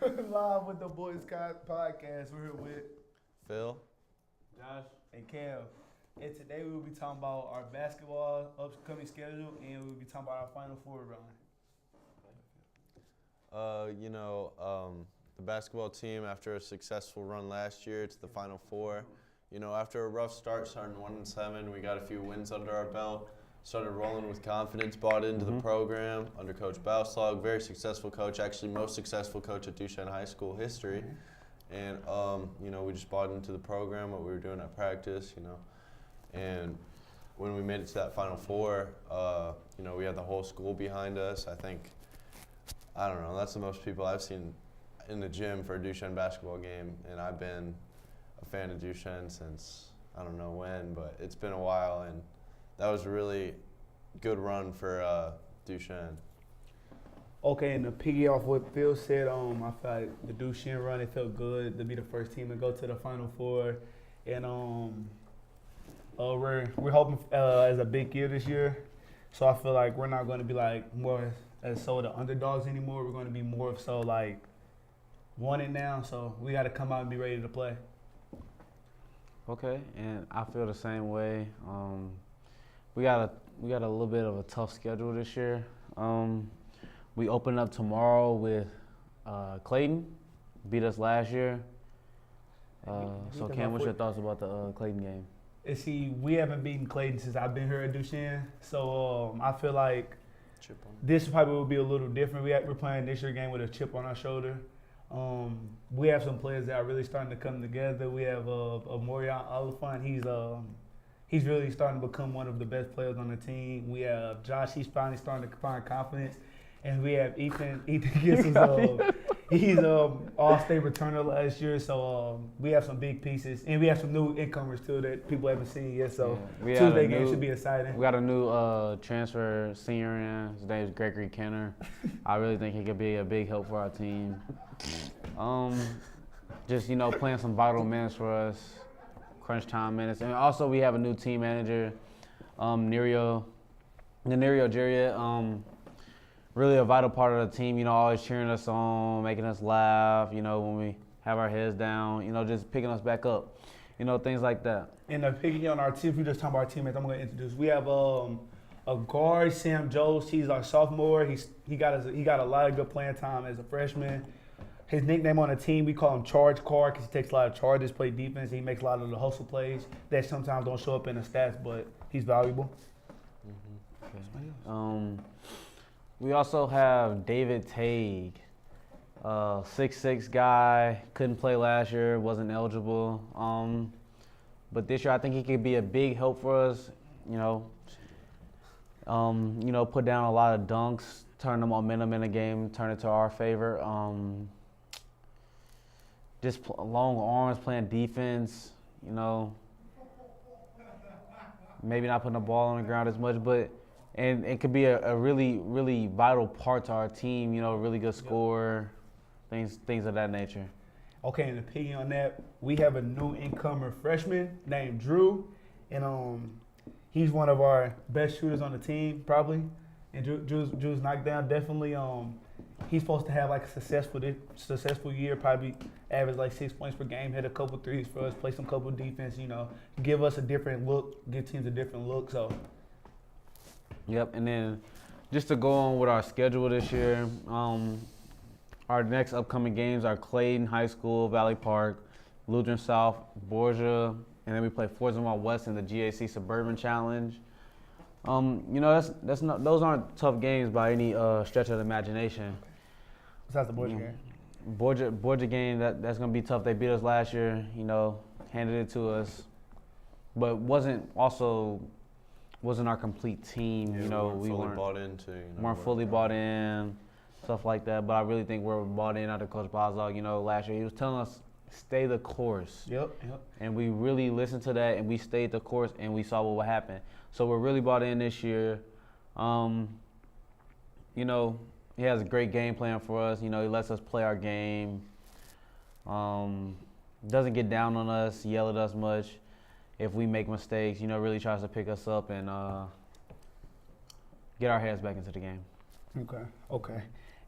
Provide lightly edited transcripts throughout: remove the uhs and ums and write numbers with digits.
Live with the Boys Podcast. We're here with Phil, Josh, and Cam. And today we will be talking about our basketball upcoming schedule, and we'll be talking about our Final Four run. the basketball team, after a successful run last year to the Final Four, after a rough start, starting 1-7, we got a few wins under our belt, started rolling with confidence, bought into the program under Coach Bauslag, very successful coach, actually most successful coach at Duchesne High School history. And, we just bought into the program, what we were doing at practice, And when we made it to that Final Four, we had the whole school behind us. I don't know, that's the most people I've seen in the gym for a Duchesne basketball game. And I've been a fan of Duchesne since I don't know when, but it's been a while. And that was a really good run for Duchesne. Okay, and to piggy off what Phil said, I feel like the Duchesne run, it felt good to be the first team to go to the Final Four. And we're hoping as a big year this year. So I feel like we're not going to be like more as so the underdogs anymore. We're going to be more of so like wanted now. So we got to come out and be ready to play. Okay, and I feel the same way. We got a little bit of a tough schedule this year. We open up tomorrow with Clayton, beat us last year. So Cam, what's your thoughts about the Clayton game? And see, we haven't beaten Clayton since I've been here at Duchesne. So I feel like this probably will be a little different. We're playing this year game with a chip on our shoulder. We have some players that are really starting to come together. We have Morion Oliphant. He's really starting to become one of the best players on the team. We have Josh. He's finally starting to find confidence. And we have Ethan. Ethan gets he's all-state returner last year. So we have some big pieces. And we have some new incomers, too, that people haven't seen yet. So Tuesday game should be exciting. We got a new transfer senior in. His name is Gregory Kenner. I really think he could be a big help for our team. Just, playing some vital minutes for us, crunch time minutes. And also we have a new team manager, Nerio Jarriett. Really a vital part of the team, always cheering us on, making us laugh, when we have our heads down, just picking us back up, things like that. And picking on our team, if we just talking about our teammates, I'm going to introduce. We have a guard, Sam Jones. He's our sophomore. He got a lot of good playing time as a freshman. His nickname on the team, we call him Charge Car because he takes a lot of charges, play defense. He makes a lot of the hustle plays that sometimes don't show up in the stats, but he's valuable. Okay. We also have David Tague, 6'6" guy, couldn't play last year, wasn't eligible. But this year I think he could be a big help for us, put down a lot of dunks, turn the momentum in the game, turn it to our favor. Just long arms, playing defense, maybe not putting the ball on the ground as much, but and it could be a really, really vital part to our team, really good scorer, things of that nature. Okay, and opinion on that, we have a new incomer freshman named Drew, and he's one of our best shooters on the team, probably. And Drew's knocked down, definitely. He's supposed to have like a successful year, probably average like 6 points per game, hit a couple threes for us, play some couple defense, give us a different look, give teams a different look. So. Yep, and then just to go on with our schedule this year, our next upcoming games are Clayton High School, Valley Park, Lutheran South, Borgia, and then we play Fordsmont West in the GAC Suburban Challenge. Those aren't tough games by any stretch of the imagination. Besides the Borgia game. Borgia game, that's going to be tough. They beat us last year, handed it to us, but wasn't our complete team. We weren't bought into. Weren't fully bought in, stuff like that. But I really think we're bought in under Coach Bauslag. Last year he was telling us stay the course. Yep. And we really listened to that, and we stayed the course, and we saw what would happen. So we're really bought in this year. He has a great game plan for us. He lets us play our game. Doesn't get down on us, yell at us much. If we make mistakes, really tries to pick us up and get our heads back into the game. Okay.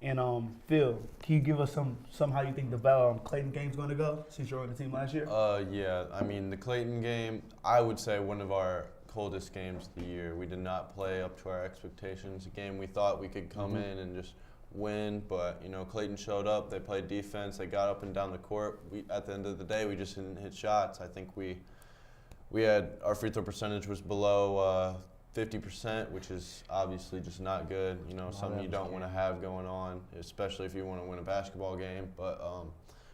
And Phil, can you give us some how you think the Clayton game's going to go since you're on the team last year? Yeah. I mean, the Clayton game, I would say one of our coldest games of the year. We did not play up to our expectations. A game we thought we could come in and just win, but Clayton showed up. They played defense. They got up and down the court. At the end of the day, we just didn't hit shots. I think we had our free throw percentage was below 50%, which is obviously just not good. Something you don't want to have going on, especially if you want to win a basketball game. But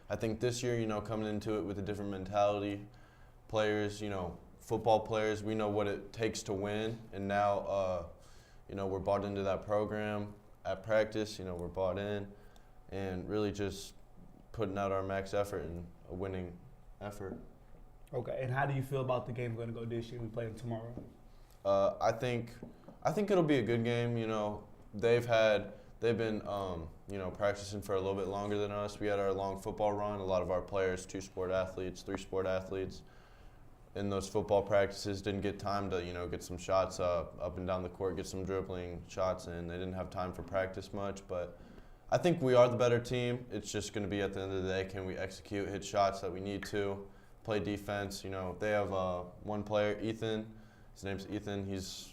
I think this year, coming into it with a different mentality, players, football players, we know what it takes to win, and now, we're bought into that program. At practice, we're bought in, and really just putting out our max effort and a winning effort. Okay, and how do you feel about the game going to go this year? We play them tomorrow. I think it'll be a good game. They've been practicing for a little bit longer than us. We had our long football run. A lot of our players, 2-sport athletes, 3-sport athletes, in those football practices didn't get time to get some shots up and down the court, get some dribbling shots in. They didn't have time for practice much, but I think we are the better team. It's just going to be at the end of the day, can we execute, hit shots that we need to, play defense. They have one player, Ethan. His name's Ethan. He's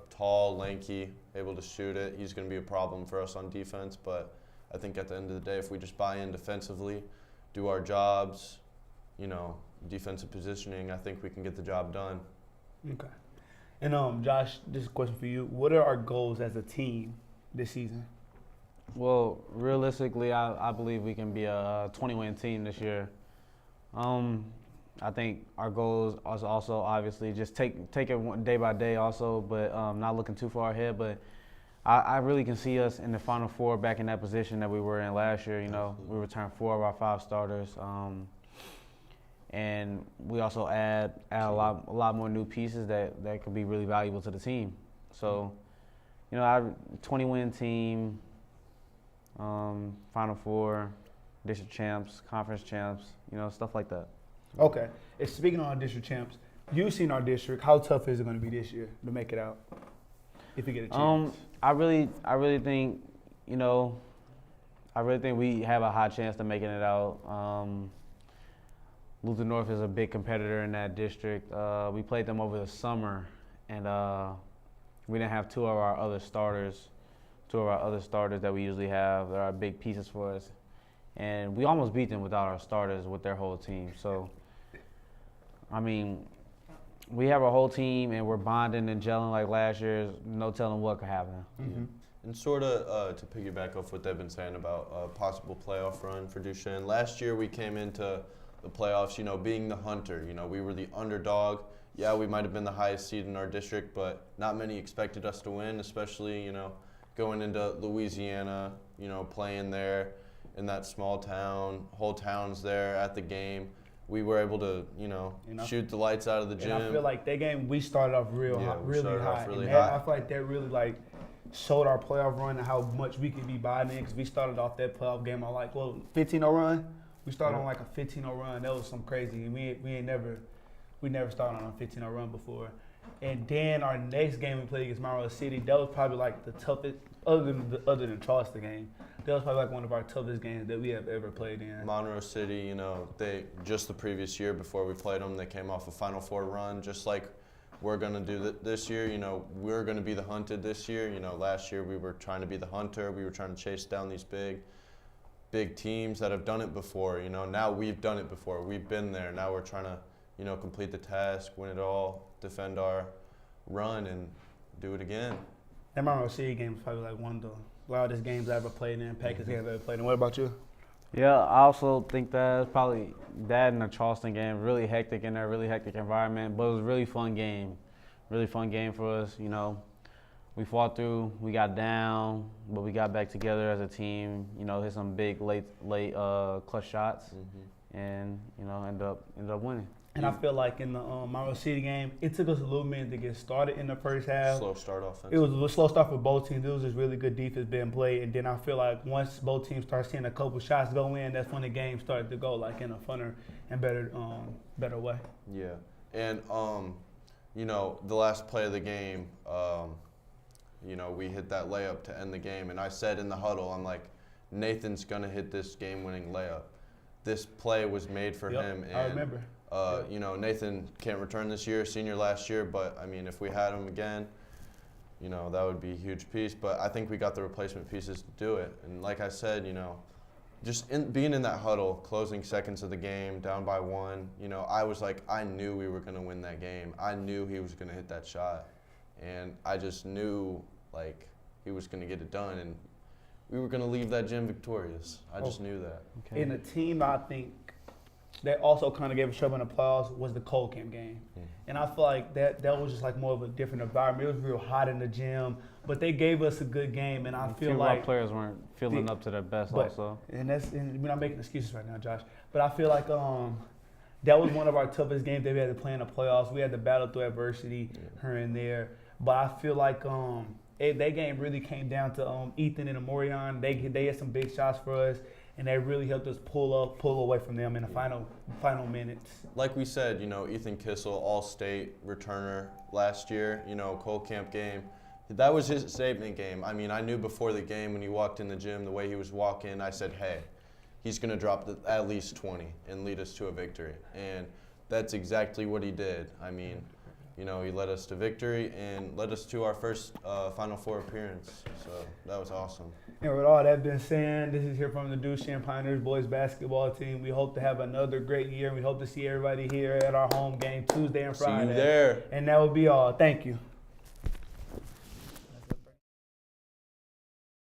tall, lanky, able to shoot it. He's going to be a problem for us on defense, but I think at the end of the day, if we just buy in defensively, do our jobs, defensive positioning, I think we can get the job done. Okay. And Josh, this is a question for you. What are our goals as a team this season? Well, realistically, I believe we can be a 20-win team this year. I think our goals are also obviously just take it one day by day also, but not looking too far ahead. But I really can see us in the Final Four back in that position that we were in last year. We returned 4 of our 5 starters. And we also add a lot more new pieces that could be really valuable to the team. So, our 20-win team, Final Four, district champs, conference champs, stuff like that. Okay. And speaking on our district champs, you've seen our district. How tough is it going to be this year to make it out? If you get a chance. I really think, we have a high chance to making it out. Luther North is a big competitor in that district. We played them over the summer, and we didn't have 2 of our other starters that we usually have. That are big pieces for us. And we almost beat them without our starters with their whole team. So, I mean, we have a whole team, and we're bonding and gelling like last year. No telling what could happen. Mm-hmm. And sort of to piggyback off what they've been saying about a possible playoff run for Duchesne, last year we came into the playoffs, being the hunter. We were the underdog. Yeah, we might have been the highest seed in our district, but not many expected us to win, especially, going into Louisiana, playing there in that small town, whole town's there at the game. We were able to, shoot the lights out of the gym. And I feel like that game, we started off really high. I feel like that really showed our playoff run and how much we could be buying in, because we started off that playoff game on 15-0 run. We started on a 15-0 run. That was some crazy. And we never started on a 15-0 run before. And then our next game we played against Monroe City, that was probably the toughest, other than Charleston game. That was probably one of our toughest games that we have ever played in. Monroe City, they just the previous year before we played them, they came off a Final Four run, just like we're going to do this year. We're going to be the hunted this year. Last year we were trying to be the hunter. We were trying to chase down these big teams that have done it before. Now we've done it before. We've been there. Now we're trying to, complete the task, win it all, defend our run, and do it again. That Monroe City game was probably one of the loudest games I ever played in, Packers games I ever played in. What about you? Yeah, I also think that probably that and the Charleston game, really hectic in there, really hectic environment, but it was a really fun game for us. We fought through, we got down, but we got back together as a team. Hit some big late clutch shots, and ended up winning. And I feel like in the Monroe City game, it took us a little minute to get started in the first half. Slow start offense. It was a slow start for both teams. It was just really good defense being played. And then I feel like once both teams start seeing a couple shots go in, that's when the game started to go in a funner and better way. Yeah. And, the last play of the game, you know, we hit that layup to end the game. And I said in the huddle, I'm like, Nathan's going to hit this game-winning layup. This play was made for him. And, I remember. You know, Nathan can't return this year, senior last year, but, I mean, if we had him again, you know, that would be a huge piece. But I think we got the replacement pieces to do it. And like I said, you know, just being in that huddle, closing seconds of the game, down by 1, you know, I was like, I knew we were going to win that game. I knew he was going to hit that shot. And I just knew, like, he was going to get it done. And we were going to leave that gym victorious. I just knew that. Okay. And the team, I think, that also kind of gave us trouble in the playoffs was the Cold Camp game. And I feel like that was just like more of a different environment. It was real hot in the gym, but they gave us a good game, and I feel like our players weren't feeling up to their best also. And we're not making excuses right now, Josh. But I feel like that was one of our toughest games that we had to play in the playoffs. We had to battle through adversity here and there. But I feel like that game really came down to Ethan and Amorion. They had some big shots for us, and they really helped us pull away from them in the final minutes. Like we said, you know, Ethan Kissel, all-state returner last year, you know, Cold Camp game. That was his statement game. I mean, I knew before the game when he walked in the gym, the way he was walking, I said, hey, he's going to drop at least 20 and lead us to a victory. And that's exactly what he did. I mean, you know, he led us to victory and led us to our first Final Four appearance. So that was awesome. And with all that being said, this is here from the Duchesne Pioneers boys basketball team. We hope to have another great year. We hope to see everybody here at our home game Tuesday and Friday. See you there. And that will be all. Thank you.